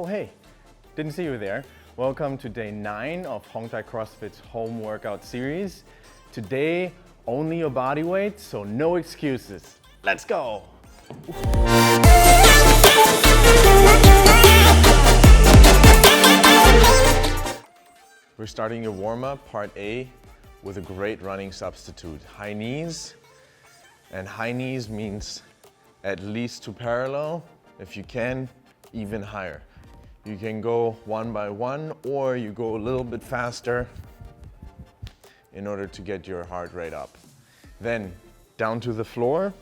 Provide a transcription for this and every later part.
Oh hey, didn't see you there. Welcome to day 9 of Hongtai CrossFit's home workout series. Today, only your body weight, so no excuses. Let's go! We're starting your warm-up, part A, with a great running substitute. High knees, and high knees means at least 2 parallel, if you can, even higher. You can go 1 by 1 or you go a little bit faster in order to get your heart rate up. Then down to the floor,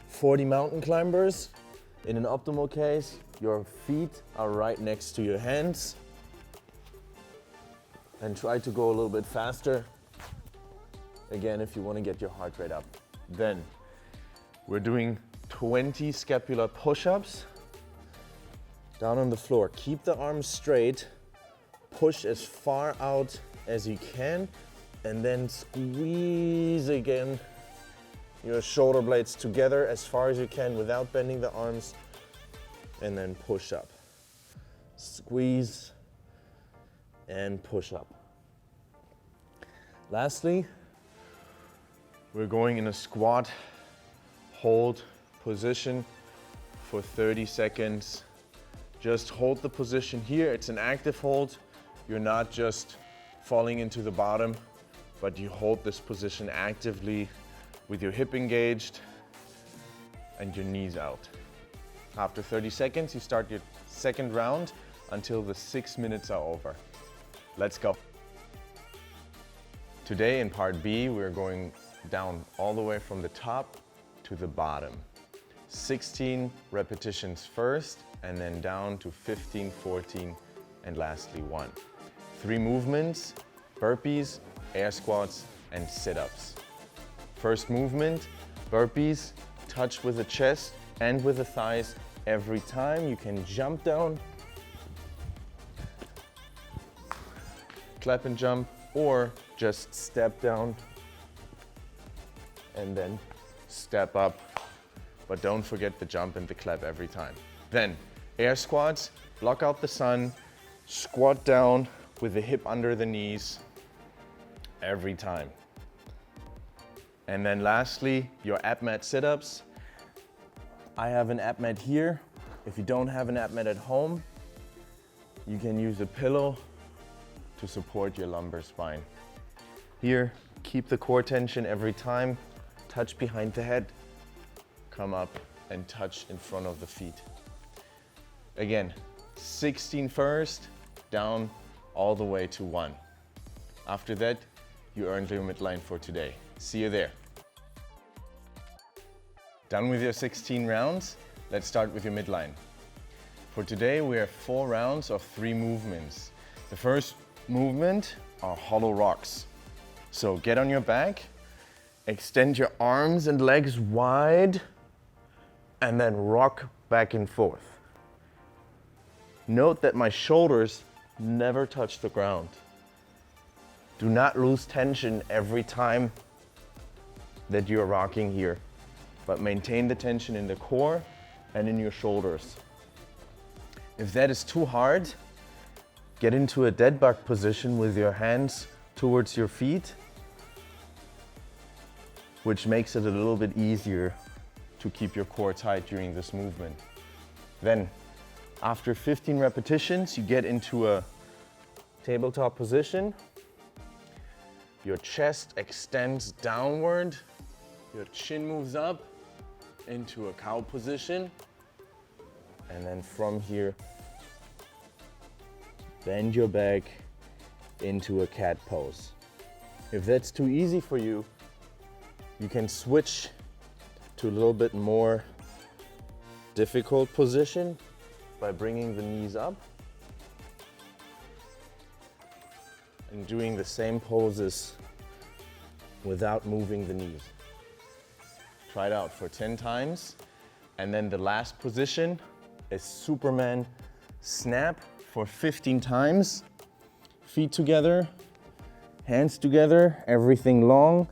40 mountain climbers. In an optimal case, your feet are right next to your hands. And try to go a little bit faster, again, if you want to get your heart rate up. Then we're doing 20 scapular push-ups. Down on the floor, keep the arms straight, push as far out as you can, and then squeeze again your shoulder blades together as far as you can without bending the arms, and then push up. Squeeze and push up. Lastly, we're going in a squat hold position for 30 seconds. Just hold the position here. It's an active hold. You're not just falling into the bottom, but you hold this position actively with your hip engaged and your knees out. After 30 seconds, you start your second round until the 6 minutes are over. Let's go. Today in part B, we're going down all the way from the top to the bottom. 16 repetitions first, and then down to 15, 14, and lastly 1. 3 movements: burpees, air squats, and sit-ups. First movement, burpees, touch with the chest and with the thighs every time. You can jump down, clap and jump, or just step down and then step up. But don't forget the jump and the clap every time. Then air squats, block out the sun, squat down with the hip under the knees every time. And then lastly, your ab mat sit-ups. I have an ab mat here. If you don't have an ab mat at home, you can use a pillow to support your lumbar spine. Here, keep the core tension every time. Touch behind the head, come up and touch in front of the feet. Again, 16 first, down all the way to 1. After that, you earned your midline for today. See you there. Done with your 16 rounds, let's start with your midline. For today, we have 4 rounds of 3 movements. The first movement are hollow rocks. So get on your back, extend your arms and legs wide, and then rock back and forth. Note that my shoulders never touch the ground. Do not lose tension every time that you're rocking here, but maintain the tension in the core and in your shoulders. If that is too hard, get into a dead bug position with your hands towards your feet, which makes it a little bit easier to keep your core tight during this movement. Then, after 15 repetitions, you get into a tabletop position. Your chest extends downward, your chin moves up into a cow position, and then from here, bend your back into a cat pose. If that's too easy for you, you can switch to a little bit more difficult position by bringing the knees up and doing the same poses without moving the knees. Try it out for 10 times. And then the last position is Superman snap for 15 times. Feet together, hands together, everything long.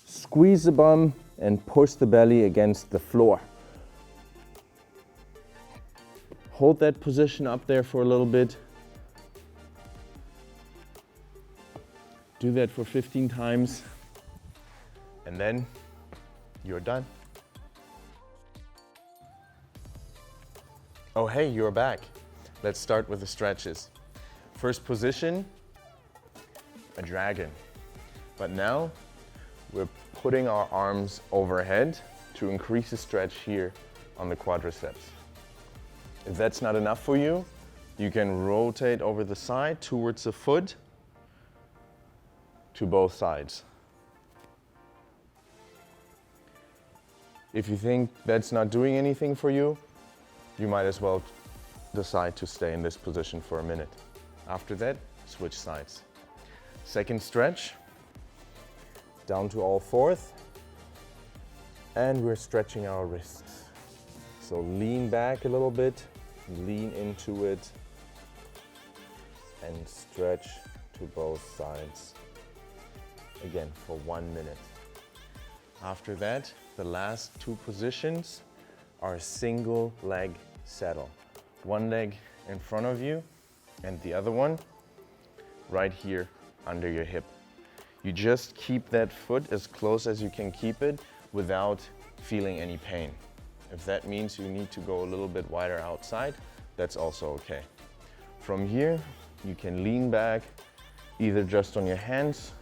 Squeeze the bum and push the belly against the floor. Hold that position up there for a little bit. Do that for 15 times, and then you're done. Oh, hey, you're back. Let's start with the stretches. First position, a dragon. But now we're putting our arms overhead to increase the stretch here on the quadriceps. If that's not enough for you, you can rotate over the side towards the foot to both sides. If you think that's not doing anything for you, you might as well decide to stay in this position for a minute. After that, switch sides. Second stretch, down to all fours, and we're stretching our wrists. So lean back a little bit, lean into it, and stretch to both sides. Again, for 1 minute. After that, the last two positions are single leg saddle. One leg in front of you and the other one right here under your hip. You just keep that foot as close as you can keep it without feeling any pain. If that means you need to go a little bit wider outside, that's also okay. From here, you can lean back either just on your hands,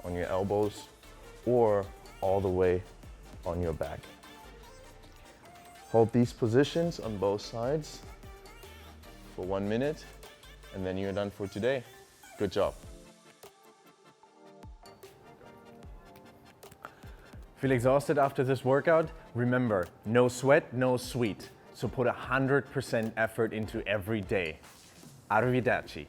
on your elbows, or all the way on your back. Hold these positions on both sides for 1 minute, and then you're done for today. Good job. Feel exhausted after this workout? Remember, no sweat, no sweat. So put 100% effort into every day. Arrivederci.